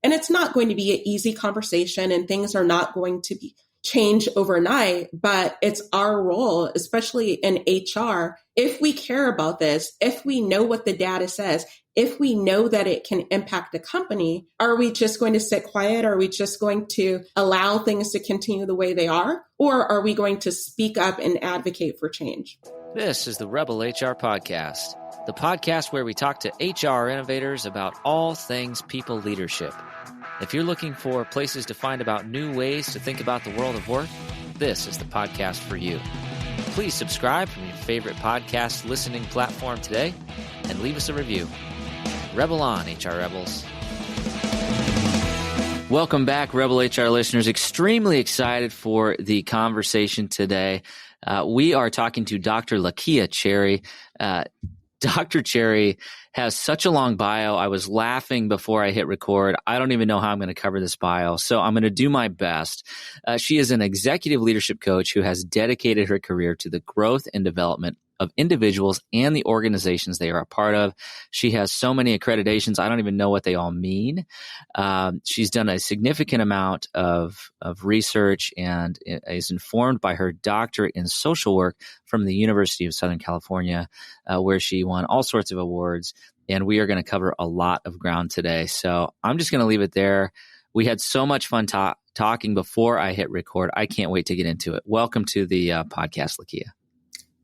And it's not going to be an easy conversation, and things are not going to be change overnight, but it's our role, especially in HR, if we care about this, if we know what the data says, if we know that it can impact the company, are we just going to sit quiet? Are we just going to allow things to continue the way they are? Or are we going to speak up and advocate for change? This is the Rebel HR Podcast, the podcast where we talk to HR innovators about all things people leadership. If you're looking for places to find about new ways to think about the world of work, this is the podcast for you. Please subscribe from your favorite podcast listening platform today and leave us a review. Rebel on, HR Rebels. Welcome back, Rebel HR listeners. Extremely excited for the conversation today. We are talking to Dr. Lakeya Cherry. Dr. Cherry has such a long bio. I was laughing before I hit record. I don't even know how I'm going to cover this bio, so I'm going to do my best. She is an executive leadership coach who has dedicated her career to the growth and development of individuals and the organizations they are a part of. She has so many accreditations, I don't even know what they all mean. She's done a significant amount of research and is informed by her doctorate in social work from the University of Southern California, where she won all sorts of awards. And we are going to cover a lot of ground today. So I'm just going to leave it there. We had so much fun talking before I hit record. I can't wait to get into it. Welcome to the podcast, Lakeya.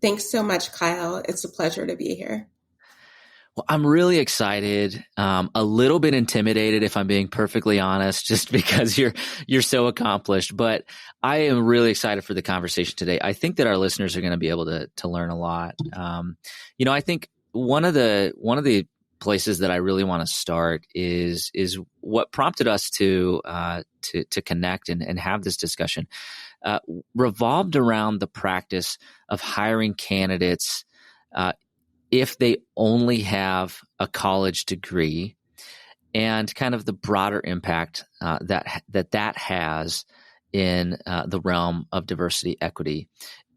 Thanks so much, Kyle. It's a pleasure to be here. Well, I'm really excited, a little bit intimidated, if I'm being perfectly honest, just because you're so accomplished. But I am really excited for the conversation today. I think that our listeners are going to be able to learn a lot. I think one of the places that I really want to start is what prompted us to connect and have this discussion. Revolved around the practice of hiring candidates if they only have a college degree, and kind of the broader impact that has in the realm of diversity, equity,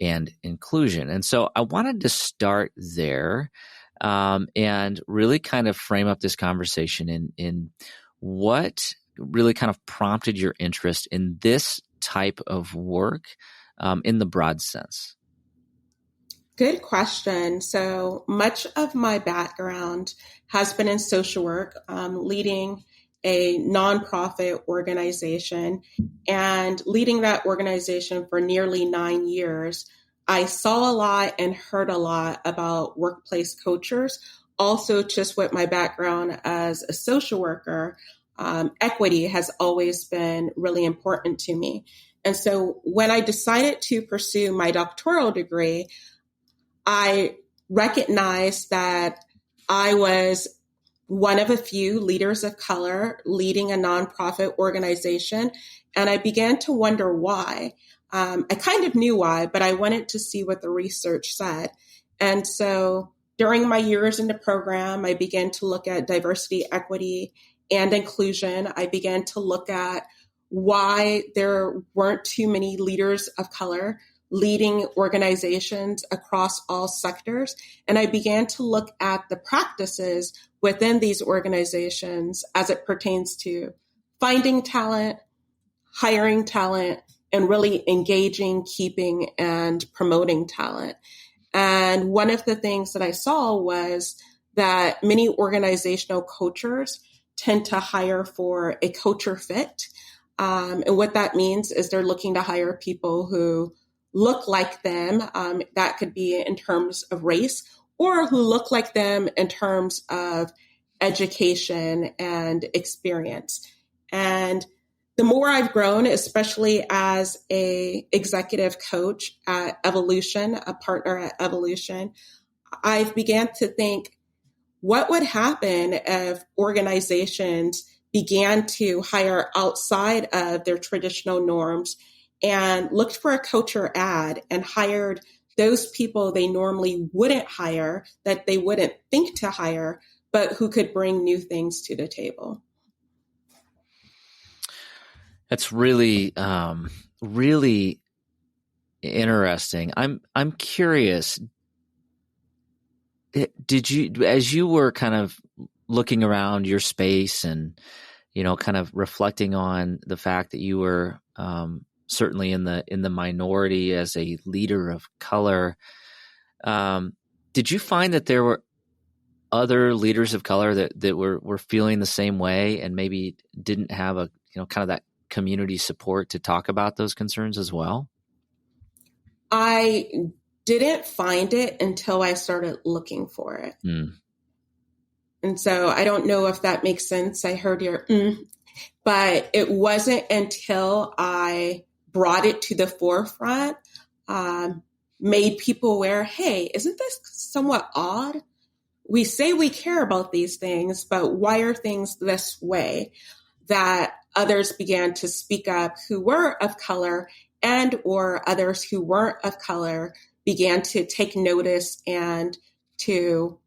and inclusion. And so I wanted to start there and really kind of frame up this conversation in what really kind of prompted your interest in this type of work in the broad sense. Good question. So much of my background has been in social work, leading a nonprofit organization, and leading that organization for nearly 9 years. I saw a lot and heard a lot about workplace cultures. Also, just with my background as a social worker, equity has always been really important to me. And so when I decided to pursue my doctoral degree, I recognized that I was one of a few leaders of color leading a nonprofit organization. And I began to wonder why. I kind of knew why, but I wanted to see what the research said. And so during my years in the program, I began to look at diversity, equity, and inclusion. I began to look at why there weren't too many leaders of color leading organizations across all sectors. And I began to look at the practices within these organizations as it pertains to finding talent, hiring talent, and really engaging, keeping, and promoting talent. And one of the things that I saw was that many organizational cultures tend to hire for a culture fit. And what that means is they're looking to hire people who look like them. That could be in terms of race, or who look like them in terms of education and experience. And the more I've grown, especially as a executive coach at Evolution, a partner at Evolution, I've began to think, what would happen if organizations began to hire outside of their traditional norms and looked for a culture ad and hired those people they normally wouldn't hire, that they wouldn't think to hire, but who could bring new things to the table? That's really, really interesting. I'm curious. Did you, as you were kind of looking around your space and kind of reflecting on the fact that you were certainly in the minority as a leader of color. Did you find that there were other leaders of color that were feeling the same way and maybe didn't have a, kind of that community support to talk about those concerns as well? I didn't find it until I started looking for it. And so I don't know if that makes sense. I heard your but it wasn't until I brought it to the forefront, made people aware, hey, isn't this somewhat odd? We say we care about these things, but why are things this way? That others began to speak up who were of color, and or others who weren't of color began to take notice and to,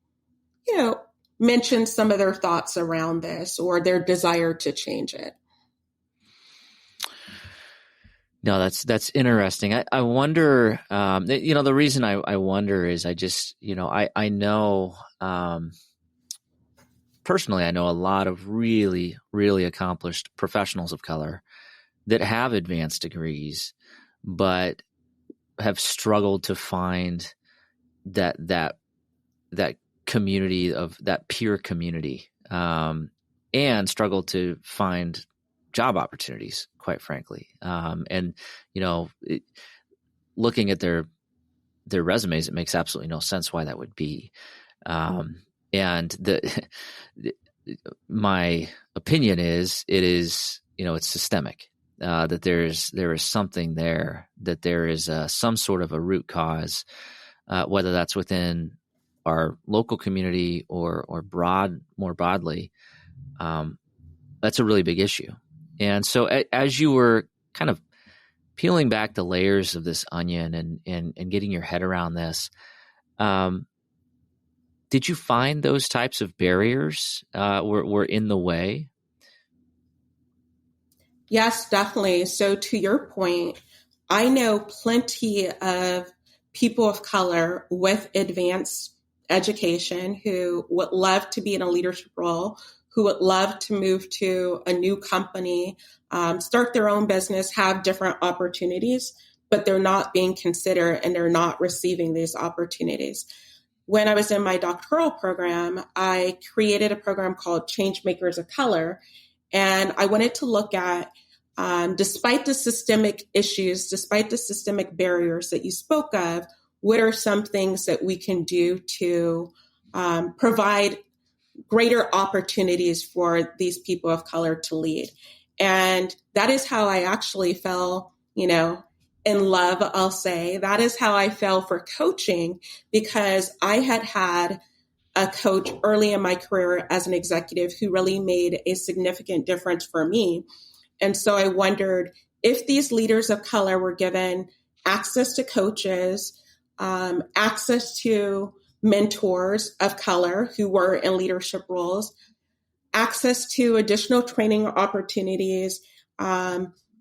mention some of their thoughts around this or their desire to change it. No, that's interesting. I wonder, the reason I wonder is I just, I know, personally, I know a lot of really, really accomplished professionals of color that have advanced degrees, but have struggled to find that community of that peer community, and struggled to find job opportunities, quite frankly. Looking at their resumes, it makes absolutely no sense why that would be. And my opinion is, it's systemic, that there is something there, that there is some sort of a root cause, whether that's within our local community or more broadly. That's a really big issue. And so as you were kind of peeling back the layers of this onion and getting your head around this, did you find those types of barriers were in the way? Yes, definitely. So to your point, I know plenty of people of color with advanced education who would love to be in a leadership role, who would love to move to a new company, start their own business, have different opportunities, but they're not being considered and they're not receiving these opportunities. When I was in my doctoral program, I created a program called Change Makers of Color. And I wanted to look at, despite the systemic issues, despite the systemic barriers that you spoke of, what are some things that we can do to provide greater opportunities for these people of color to lead? And that is how I actually fell, in love, I'll say. That is how I fell for coaching, because I had a coach early in my career as an executive who really made a significant difference for me. And so I wondered if these leaders of color were given access to coaches, access to mentors of color who were in leadership roles, access to additional training opportunities,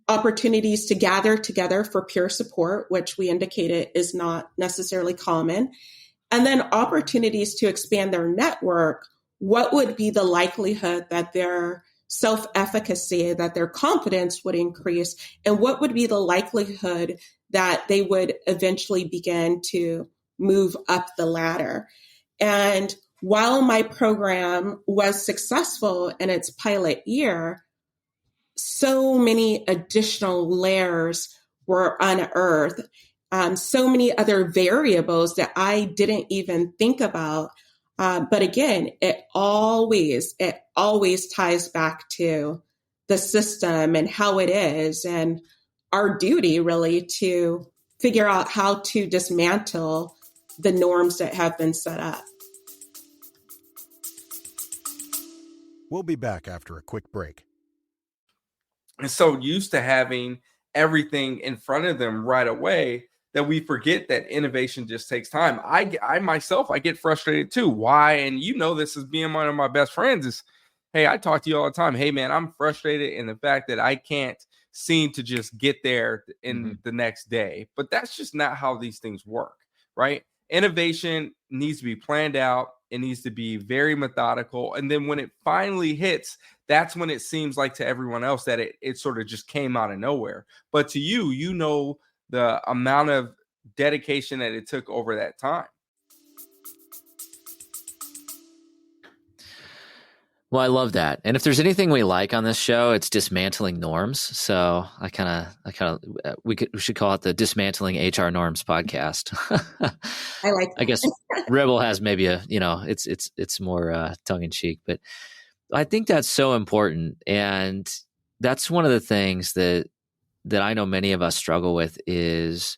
opportunities to gather together for peer support, which we indicated is not necessarily common, and then opportunities to expand their network. What would be the likelihood that their self-efficacy, that their confidence would increase? And what would be the likelihood that they would eventually begin to move up the ladder? And while my program was successful in its pilot year, so many additional layers were unearthed. So many other variables that I didn't even think about. But again, it always ties back to the system and how it is, and our duty really to figure out how to dismantle the norms that have been set up. We'll be back after a quick break. And so used to having everything in front of them right away that we forget that innovation just takes time. I myself, I get frustrated too. Why? And this as being one of my best friends is, hey, I talk to you all the time. Hey, man, I'm frustrated in the fact that I can't seem to just get there in the next day. But that's just not how these things work, right? Innovation needs to be planned out. It needs to be very methodical. And then when it finally hits, that's when it seems like to everyone else that it sort of just came out of nowhere. But to you, you know the amount of dedication that it took over that time. Well, I love that. And if there's anything we like on this show, it's dismantling norms. So we should call it the Dismantling HR Norms podcast. I like that. I guess Rebel has maybe it's more tongue in cheek, but I think that's so important. And that's one of the things that I know many of us struggle with is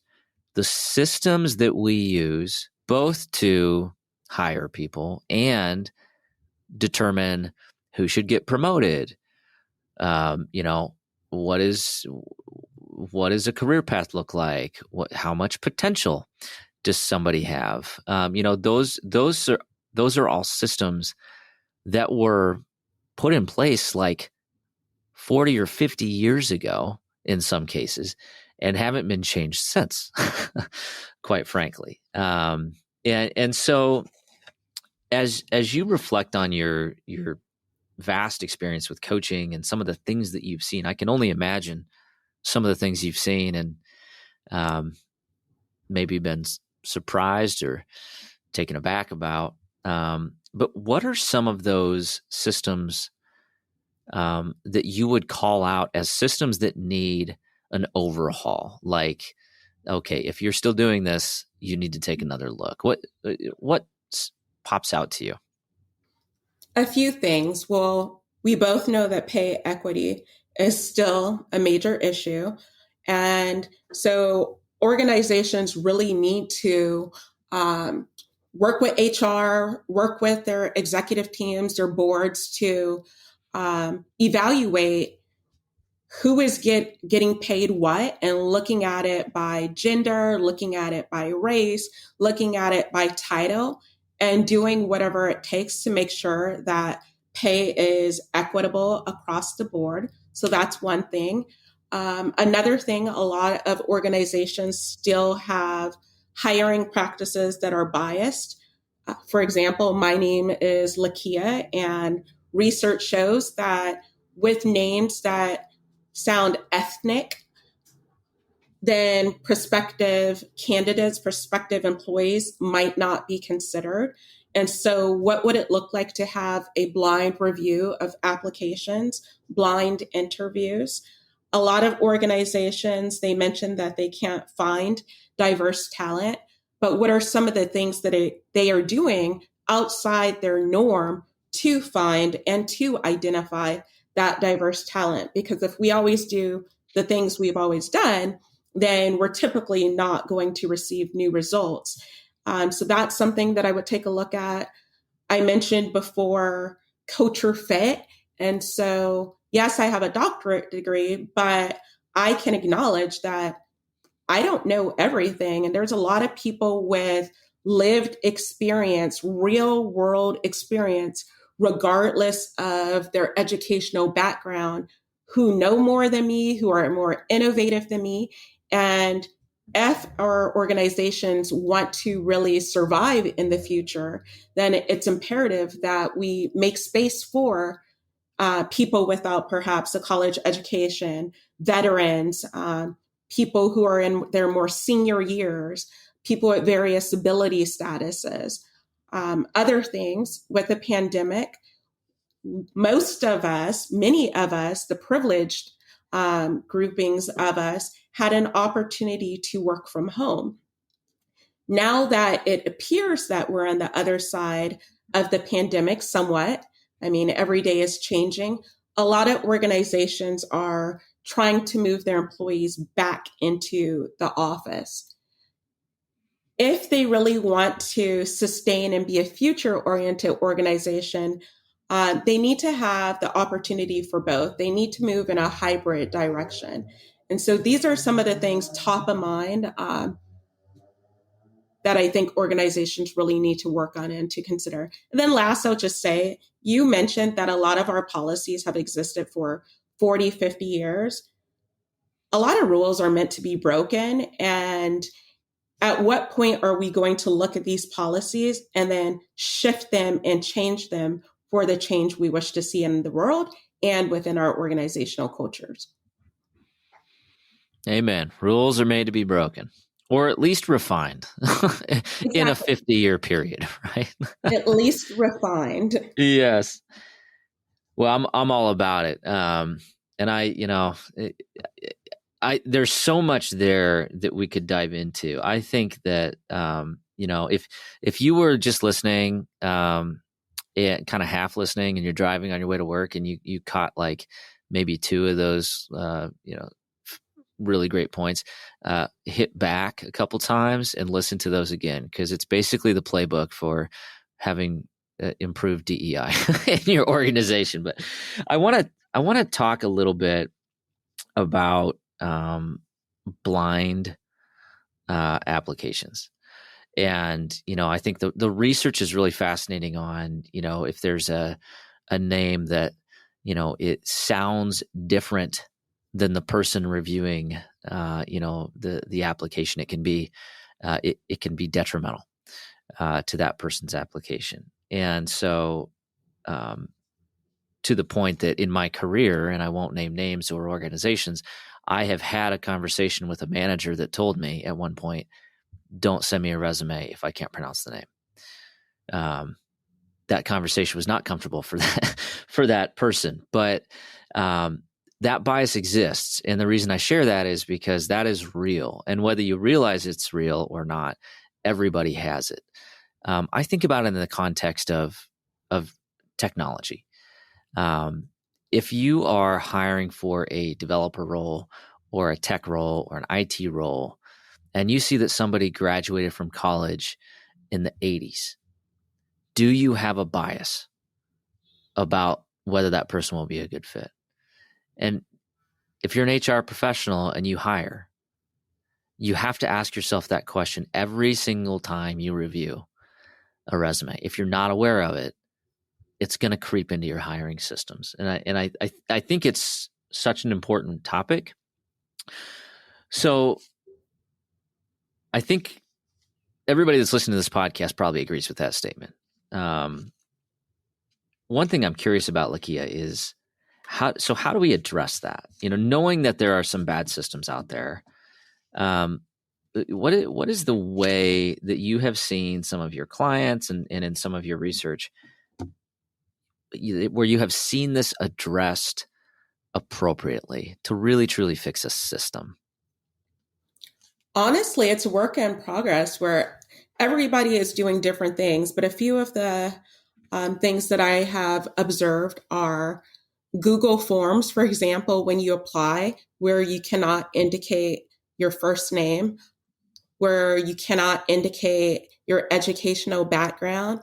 the systems that we use both to hire people and determine who should get promoted. What is a career path look like? How much potential does somebody have? Those are all systems that were put in place like 40 or 50 years ago in some cases and haven't been changed since, quite frankly. And so as you reflect on your vast experience with coaching and some of the things that you've seen, I can only imagine some of the things you've seen and maybe been surprised or taken aback about. But what are some of those systems that you would call out as systems that need an overhaul? Like, okay, if you're still doing this, you need to take another look. What pops out to you? A few things. Well, we both know that pay equity is still a major issue. And so organizations really need to work with HR, work with their executive teams, their boards to evaluate who is getting paid what, and looking at it by gender, looking at it by race, looking at it by title, and doing whatever it takes to make sure that pay is equitable across the board. So that's one thing. Another thing, a lot of organizations still have hiring practices that are biased. For example, my name is Lakeya, and research shows that with names that sound ethnic, then prospective candidates, prospective employees might not be considered. And so what would it look like to have a blind review of applications, blind interviews? A lot of organizations, they mentioned that they can't find diverse talent, but what are some of the things that they are doing outside their norm to find and to identify that diverse talent? Because if we always do the things we've always done, then we're typically not going to receive new results. So that's something that I would take a look at. I mentioned before culture fit. And so, yes, I have a doctorate degree, but I can acknowledge that I don't know everything. And there's a lot of people with lived experience, real world experience, regardless of their educational background, who know more than me, who are more innovative than me. And if our organizations want to really survive in the future, then it's imperative that we make space for people without perhaps a college education, veterans, people who are in their more senior years, people at various ability statuses. Other things with the pandemic, most of us, many of us, the privileged groupings of us had an opportunity to work from home. Now that it appears that we're on the other side of the pandemic somewhat, I mean, every day is changing. A lot of organizations are trying to move their employees back into the office. If they really want to sustain and be a future-oriented organization, they need to have the opportunity for both. They need to move in a hybrid direction. And so these are some of the things top of mind that I think organizations really need to work on and to consider. And then last, I'll just say, you mentioned that a lot of our policies have existed for 40, 50 years. A lot of rules are meant to be broken, and At what point are we going to look at these policies and then shift them and change them for the change we wish to see in the world and within our organizational cultures? Amen. Rules are made to be broken, or at least refined in a Exactly. 50-year period, right? At least refined. Yes. Well, I'm all about it. And there's so much there that we could dive into. I think that, if you were just listening, and kind of half listening, and you're driving on your way to work, and you caught like maybe two of those, really great points, hit back a couple times and listen to those again, because it's basically the playbook for having improved DEI in your organization. But I want to talk a little bit about blind applications. And, I think the research is really fascinating on, if there's a name that, it sounds different than the person reviewing, the application, it can be detrimental to that person's application. And so, to the point that in my career, and I won't name names or organizations, I have had a conversation with a manager that told me at one point, don't send me a resume if I can't pronounce the name. That conversation was not comfortable for that person, but that bias exists. And the reason I share that is because that is real. And whether you realize it's real or not, everybody has it. I think about it in the context of technology. If you are hiring for a developer role or a tech role or an IT role, and you see that somebody graduated from college in the 80s, do you have a bias about whether that person will be a good fit? And if you're an HR professional and you hire, you have to ask yourself that question every single time you review a resume. If you're not aware of it, it's going to creep into your hiring systems. And I think it's such an important topic. So I think everybody that's listening to this podcast probably agrees with that statement. One thing I'm curious about, Lakeya, is how do we address that? Knowing that there are some bad systems out there, what is the way that you have seen some of your clients and in some of your research where you have seen this addressed appropriately to really truly fix a system? Honestly, it's a work in progress where everybody is doing different things, but a few of the things that I have observed are Google Forms, for example, when you apply, where you cannot indicate your first name, where you cannot indicate your educational background,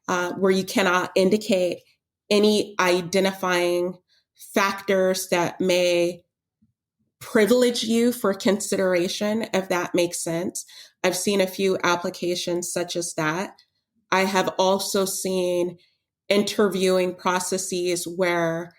where you cannot indicate any identifying factors that may privilege you for consideration, if that makes sense. I've seen a few applications such as that. I have also seen interviewing processes where,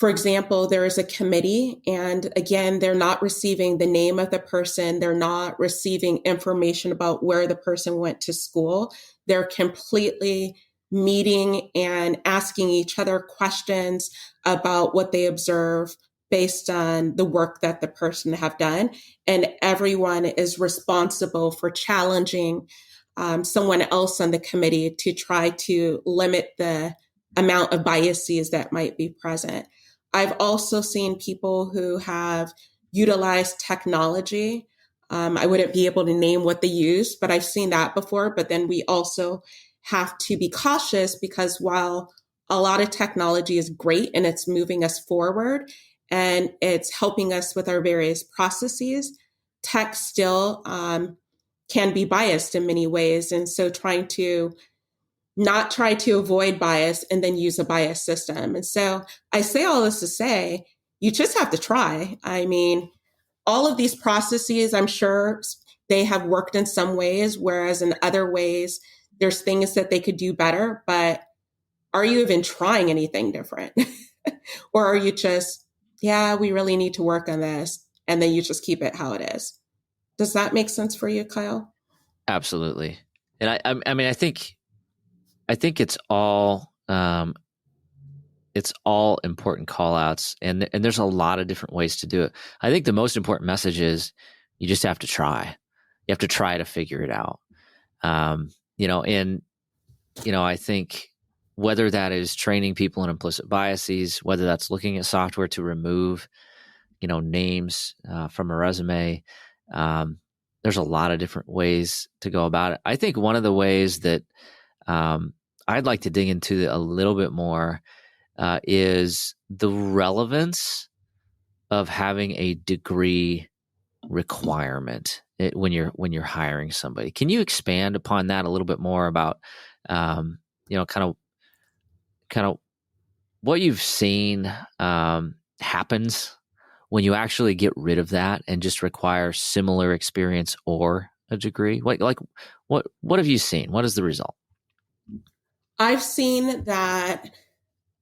for example, there is a committee, and again, they're not receiving the name of the person. They're not receiving information about where the person went to school. They're completely meeting and asking each other questions about what they observe based on the work that the person have done. And everyone is responsible for challenging someone else on the committee to try to limit the amount of biases that might be present. I've also seen people who have utilized technology. I wouldn't be able to name what they use, but I've seen that before. But then we also have to be cautious, because while a lot of technology is great and it's moving us forward and it's helping us with our various processes, tech still can be biased in many ways. And so trying to not try to avoid bias and then use a bias system. And so I say all this to say, you just have to try. I mean, all of these processes, I'm sure they have worked in some ways, whereas in other ways, there's things that they could do better. But are you even trying anything different? Or are you just, yeah, we really need to work on this, and then you just keep it how it is? Does that make sense for you, Kyle? Absolutely. And I mean, I think it's all important call outs, and there's a lot of different ways to do it. I think the most important message is you just have to try. You have to try to figure it out. I think whether that is training people in implicit biases, whether that's looking at software to remove, names from a resume, there's a lot of different ways to go about it. I think one of the ways that I'd like to dig into a little bit more is the relevance of having a degree requirement when you're hiring somebody. Can you expand upon that a little bit more about kind of what you've seen happens when you actually get rid of that and just require similar experience or a degree? What have you seen? What is the result? I've seen that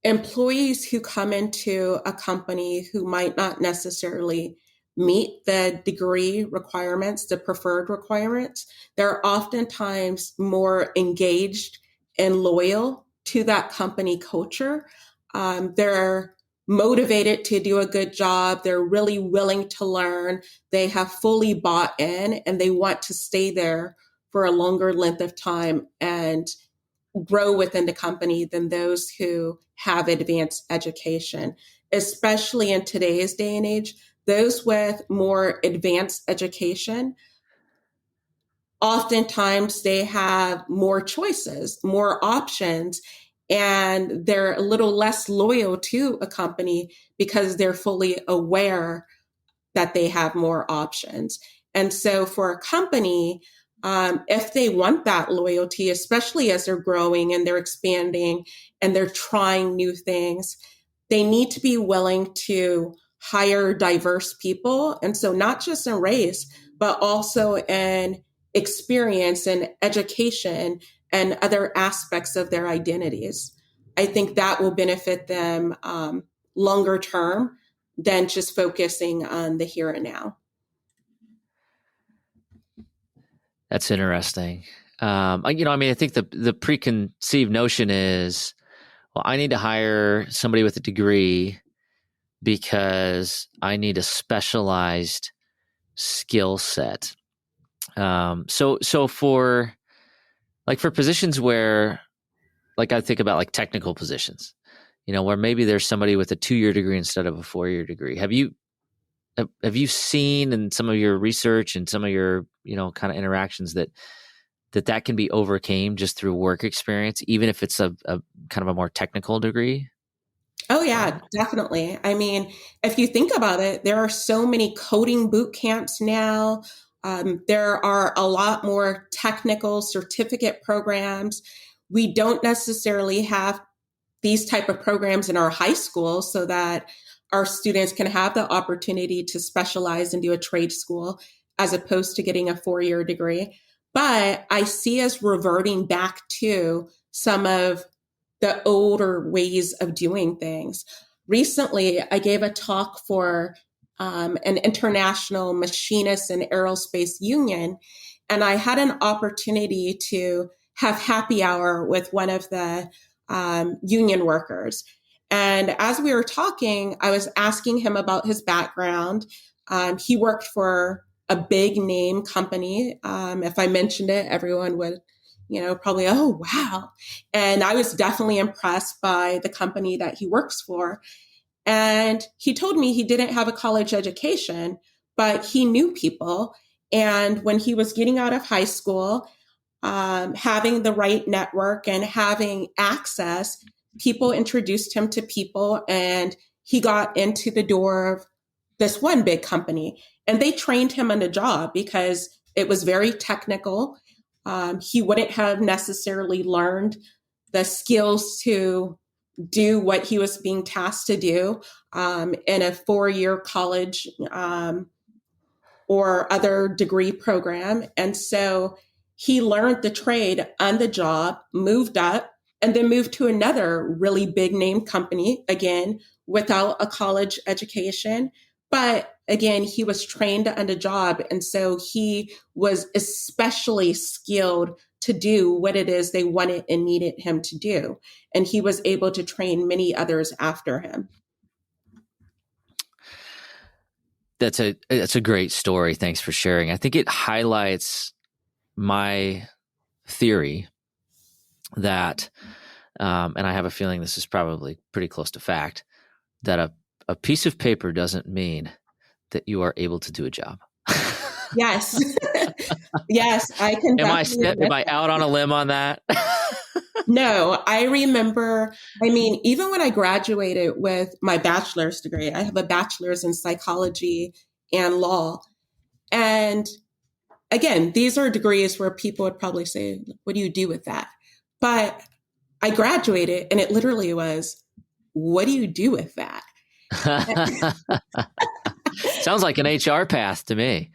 employees who come into a company who might not necessarily meet the degree requirements, the preferred requirements, they're oftentimes more engaged and loyal to that company culture. They're motivated to do a good job. They're really willing to learn. They have fully bought in and they want to stay there for a longer length of time and grow within the company than those who have advanced education, especially in today's day and age. Those with more advanced education, oftentimes they have more choices, more options, and they're a little less loyal to a company because they're fully aware that they have more options. And so for a company, if they want that loyalty, especially as they're growing and they're expanding and they're trying new things, they need to be willing to hire diverse people. And so not just in race, but also in experience and education and other aspects of their identities. I think that will benefit them longer term than just focusing on the here and now. That's interesting. I think the preconceived notion is, well, I need to hire somebody with a degree because I need a specialized skill set. So for positions where, I think about like technical positions, where maybe there's somebody with a 2-year degree instead of a 4-year degree. Have you seen in some of your research and some of your, kind of interactions that can be overcame just through work experience, even if it's a kind of a more technical degree? Oh, yeah, definitely. I mean, if you think about it, there are so many coding boot camps now. There are a lot more technical certificate programs. We don't necessarily have these type of programs in our high school so that our students can have the opportunity to specialize and do a trade school as opposed to getting a 4-year degree. But I see us reverting back to some of the older ways of doing things. Recently, I gave a talk for an international machinist and aerospace union, and I had an opportunity to have happy hour with one of the union workers. And as we were talking, I was asking him about his background. He worked for a big name company. If I mentioned it, everyone would probably, oh, wow. And I was definitely impressed by the company that he works for. And he told me he didn't have a college education, but he knew people. And when he was getting out of high school, having the right network and having access, people introduced him to people and he got into the door of this one big company. And they trained him on the job because it was very technical. He wouldn't have necessarily learned the skills to do what he was being tasked to do in a 4-year college or other degree program. And so he learned the trade on the job, moved up, and then moved to another really big name company, again, without a college education, But again, he was trained on the job. And so he was especially skilled to do what it is they wanted and needed him to do. And he was able to train many others after him. That's a great story. Thanks for sharing. I think it highlights my theory that, and I have a feeling this is probably pretty close to fact, that a piece of paper doesn't mean that you are able to do a job. Yes. Yes, I can. Am I out on a limb on that? No, I remember, even when I graduated with my bachelor's degree, I have a bachelor's in psychology and law. And again, these are degrees where people would probably say, what do you do with that? But I graduated and it literally was, what do you do with that? Sounds like an HR path to me.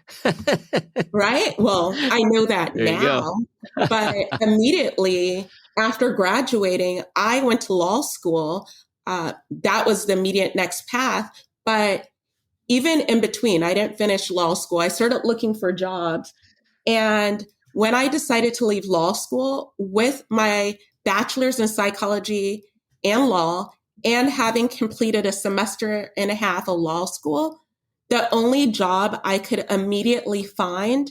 Right? Well, I know that now, but immediately after graduating, I went to law school. That was the immediate next path. But even in between, I didn't finish law school. I started looking for jobs. And when I decided to leave law school with my bachelor's in psychology and law, and having completed a semester and a half of law school, the only job I could immediately find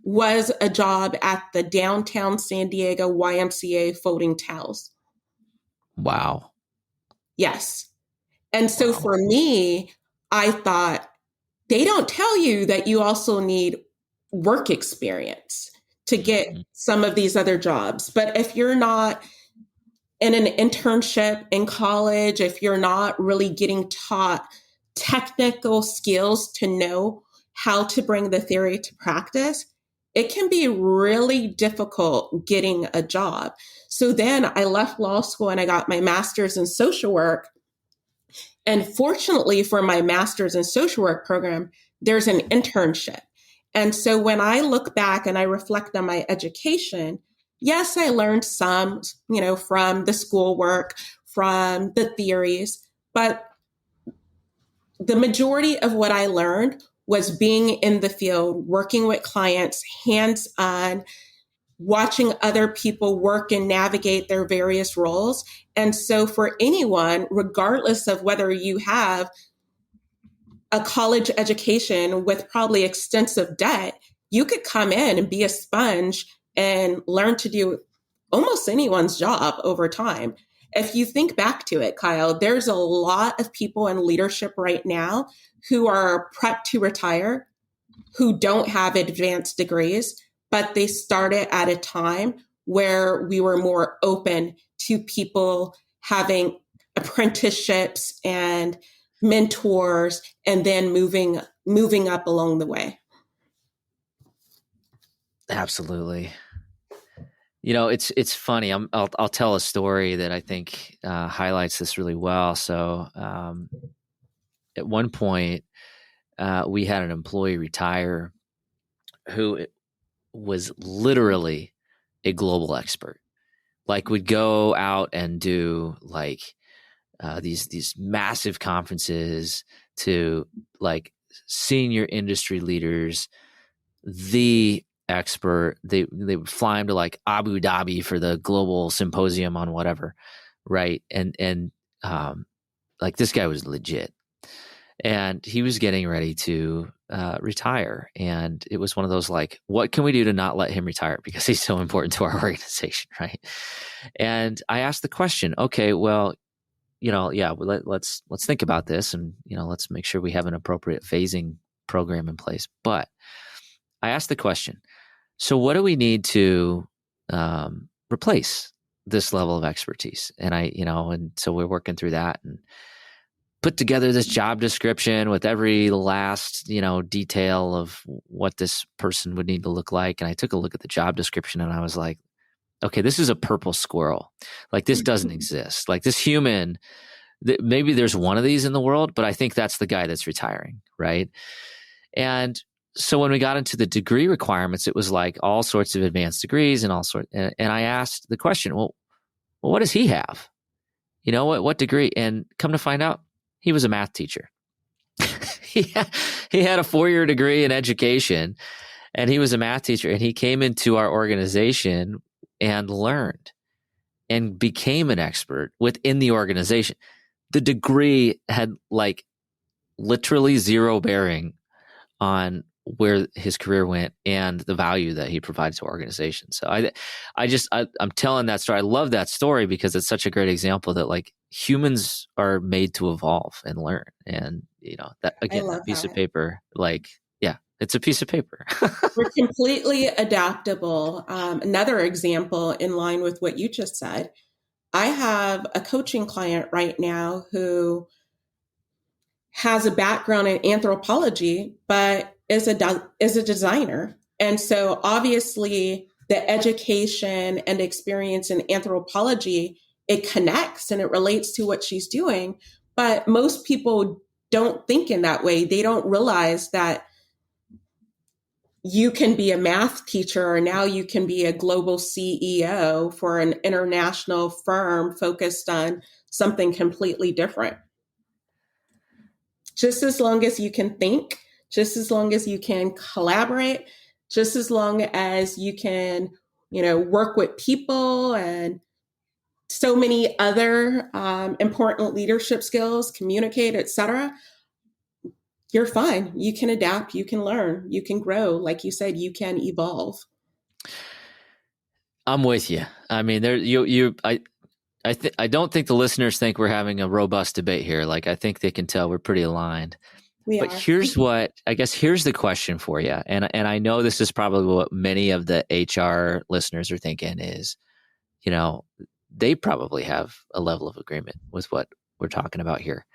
was a job at the downtown San Diego YMCA folding towels. Wow. Yes. And so for me, I thought, they don't tell you that you also need work experience to get some of these other jobs. But if you're not in an internship in college, if you're not really getting taught technical skills to know how to bring the theory to practice, it can be really difficult getting a job. So then I left law school and I got my master's in social work. And fortunately for my master's in social work program, there's an internship. And so when I look back and I reflect on my education, yes, I learned some, from the schoolwork, from the theories, but the majority of what I learned was being in the field, working with clients, hands-on, watching other people work and navigate their various roles. And so for anyone, regardless of whether you have a college education with probably extensive debt, you could come in and be a sponge and learn to do almost anyone's job over time. If you think back to it, Kyle, there's a lot of people in leadership right now who are prepped to retire, who don't have advanced degrees, but they started at a time where we were more open to people having apprenticeships and mentors and then moving up along the way. Absolutely. It's funny. I'll tell a story that I think highlights this really well. So at one point, we had an employee retire who was literally a global expert. Like, would go out and do these massive conferences to senior industry leaders, the expert. They would fly him to Abu Dhabi for the global symposium on whatever, right? And this guy was legit, and he was getting ready to retire. And it was one of those what can we do to not let him retire because he's so important to our organization, right? And I asked the question, okay, well, let's think about this, and let's make sure we have an appropriate phasing program in place. But I asked the question, so what do we need to replace this level of expertise? And and so we're working through that and put together this job description with every last, detail of what this person would need to look like. And I took a look at the job description and I was like, okay, this is a purple squirrel. This doesn't exist. This human, maybe there's one of these in the world, but I think that's the guy that's retiring, right? And so when we got into the degree requirements, it was all sorts of advanced degrees and all sorts. And I asked the question, well, what does he have? What degree? And come to find out, he was a math teacher. he had a 4-year degree in education, and he was a math teacher, and he came into our organization and learned and became an expert within the organization. The degree had like literally zero bearing on where his career went and the value that he provides to organizations. So I'm telling that story. I love that story because it's such a great example that like humans are made to evolve and learn. And that again, that piece of paper, like, yeah, it's a piece of paper. We're completely adaptable. Another example in line with what you just said, I have a coaching client right now who has a background in anthropology, but is a designer. And so obviously the education and experience in anthropology, it connects and it relates to what she's doing. But most people don't think in that way. They don't realize that you can be a math teacher, or now you can be a global CEO for an international firm focused on something completely different. Just as long as you can think, just as long as you can collaborate, just as long as you can, work with people and so many other important leadership skills, communicate, etc., you're fine. You can adapt, you can learn, you can grow. Like you said, you can evolve. I'm with you. I mean, I don't think the listeners think we're having a robust debate here. Like, I think they can tell we're pretty aligned. But here's the question for you. And I know this is probably what many of the HR listeners are thinking is, they probably have a level of agreement with what we're talking about here.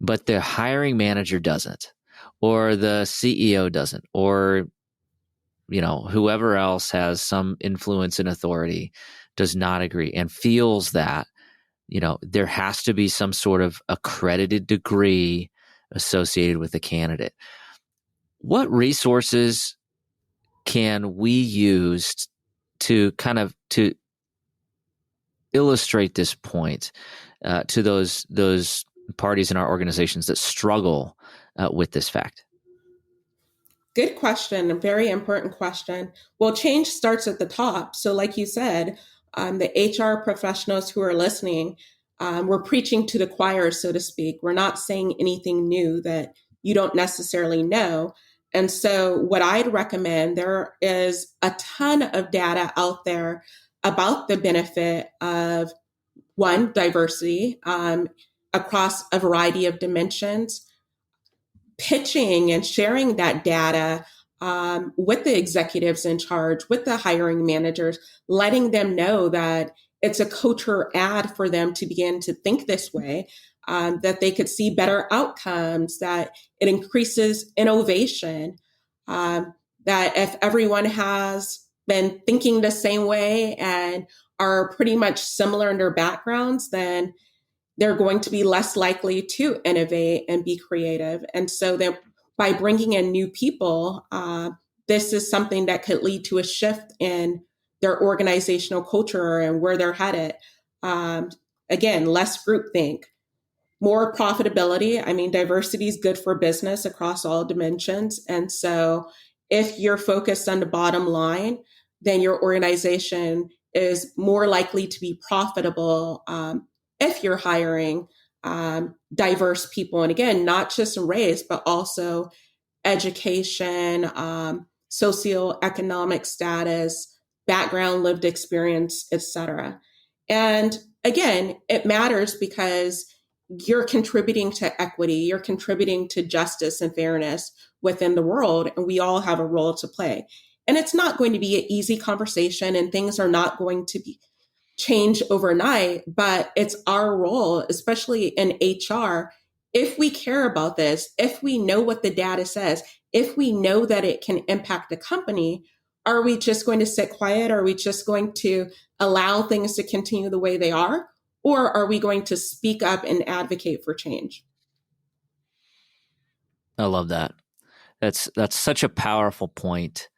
But the hiring manager doesn't, or the CEO doesn't, or, whoever else has some influence and authority does not agree and feels that, there has to be some sort of accredited degree associated with the candidate. What resources can we use to kind of to illustrate this point to those parties in our organizations that struggle with this fact? Good question. A very important question. Well, change starts at the top. So like you said, the HR professionals who are listening, we're preaching to the choir, so to speak. We're not saying anything new that you don't necessarily know. And so what I'd recommend, there is a ton of data out there about the benefit of, one, diversity across a variety of dimensions, pitching and sharing that data with the executives in charge, with the hiring managers, letting them know that it's a culture ad for them to begin to think this way, that they could see better outcomes, that it increases innovation, that if everyone has been thinking the same way and are pretty much similar in their backgrounds, then they're going to be less likely to innovate and be creative. And so that by bringing in new people, this is something that could lead to a shift in their organizational culture and where they're headed. Again, less groupthink, more profitability. I mean, diversity is good for business across all dimensions. And so if you're focused on the bottom line, then your organization is more likely to be profitable if you're hiring diverse people. And again, not just race, but also education, socioeconomic status, background, lived experience, etc. And again, it matters because you're contributing to equity, you're contributing to justice and fairness within the world, and we all have a role to play. And it's not going to be an easy conversation, and things are not going to be change overnight, but it's our role, especially in HR, if we care about this, if we know what the data says, if we know that it can impact the company, are we just going to sit quiet? Are we just going to allow things to continue the way they are? Or are we going to speak up and advocate for change? I love that. That's such a powerful point.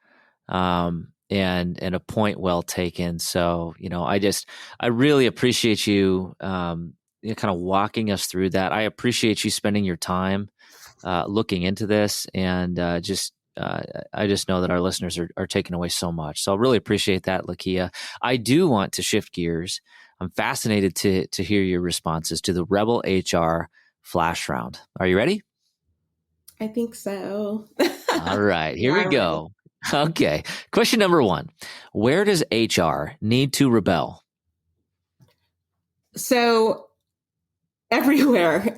And a point well taken. So, I really appreciate you kind of walking us through that. I appreciate you spending your time looking into this, and I just know that our listeners are taking away so much. So I really appreciate that, Lakeya. I do want to shift gears. I'm fascinated to hear your responses to the Rebel HR Flash Round. Are you ready? I think so. All right, here we go. Okay. Question number 1. Where does HR need to rebel? So everywhere,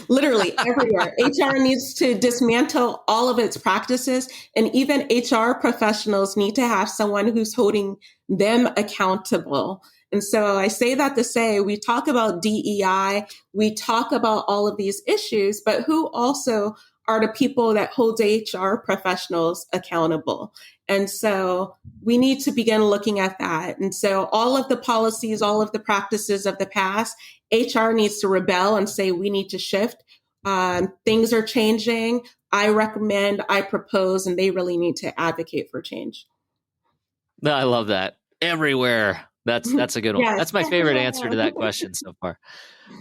literally everywhere. HR needs to dismantle all of its practices, and even HR professionals need to have someone who's holding them accountable. And so I say that to say, we talk about DEI, we talk about all of these issues, but who also are the people that hold HR professionals accountable? And so we need to begin looking at that. And so all of the policies, all of the practices of the past, HR needs to rebel and say, we need to shift. Things are changing. I recommend, I propose, and they really need to advocate for change. I love that. Everywhere. That's a good one. Yes, That's my favorite answer to that question so far.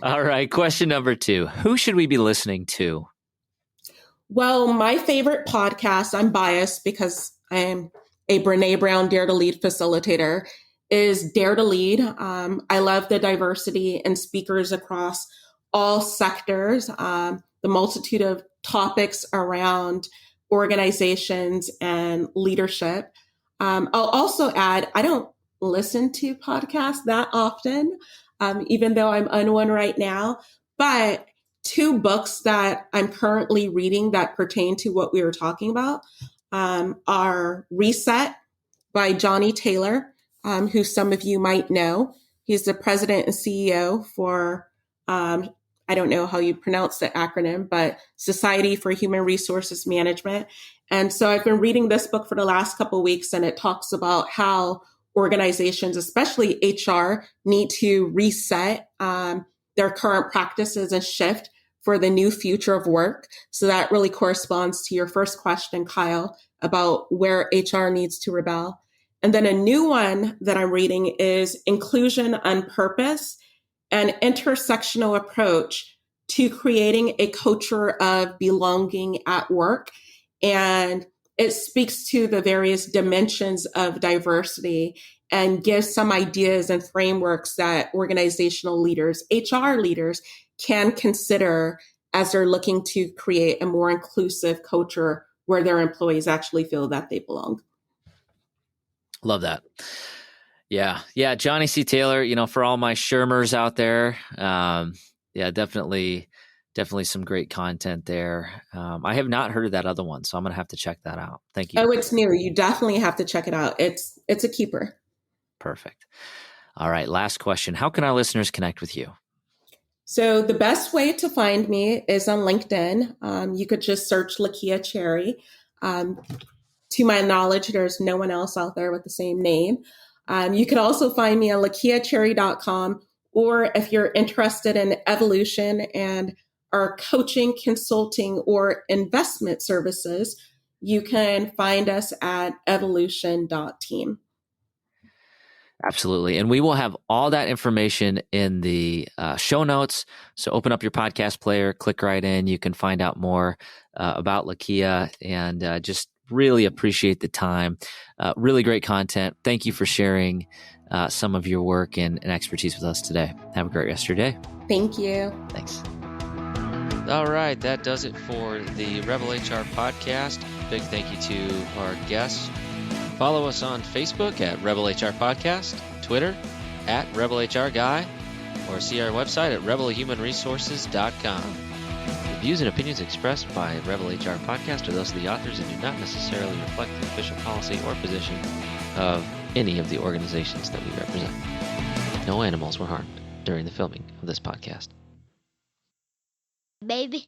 All right. Question number 2. Who should we be listening to? Well, my favorite podcast, I'm biased because I am a Brene Brown Dare to Lead facilitator, is Dare to Lead. I love the diversity and speakers across all sectors, the multitude of topics around organizations and leadership. I'll also add, I don't listen to podcasts that often, even though I'm on one right now, but 2 books that I'm currently reading that pertain to what we were talking about are Reset by Johnny Taylor, who some of you might know. He's the president and CEO for, I don't know how you pronounce the acronym, but Society for Human Resources Management. And so I've been reading this book for the last couple of weeks, and it talks about how organizations, especially HR, need to reset their current practices and shift for the new future of work. So that really corresponds to your first question, Kyle, about where HR needs to rebel. And then a new one that I'm reading is Inclusion on Purpose, an intersectional approach to creating a culture of belonging at work. And it speaks to the various dimensions of diversity and gives some ideas and frameworks that organizational leaders, HR leaders, can consider as they're looking to create a more inclusive culture where their employees actually feel that they belong. Love that. Yeah. Johnny C. Taylor, for all my Shermers out there. Definitely some great content there. I have not heard of that other one, so I'm going to have to check that out. Thank you. Oh, it's new. You definitely have to check it out. It's a keeper. Perfect. All right. Last question. How can our listeners connect with you? So the best way to find me is on LinkedIn. You could just search Lakeya Cherry. To my knowledge, there's no one else out there with the same name. You can also find me on LakeyaCherry.com, or if you're interested in evolution and our coaching, consulting, or investment services, you can find us at evolution.team. Absolutely. And we will have all that information in the show notes. So open up your podcast player, click right in. You can find out more about Lakeya, and just really appreciate the time. Really great content. Thank you for sharing some of your work and expertise with us today. Have a great rest of your day. Thank you. Thanks. All right. That does it for the Rebel HR podcast. Big thank you to our guests. Follow us on Facebook at Rebel HR Podcast, Twitter at Rebel HR Guy, or see our website at rebelhumanresources.com. The views and opinions expressed by Rebel HR Podcast are those of the authors and do not necessarily reflect the official policy or position of any of the organizations that we represent. No animals were harmed during the filming of this podcast. Baby.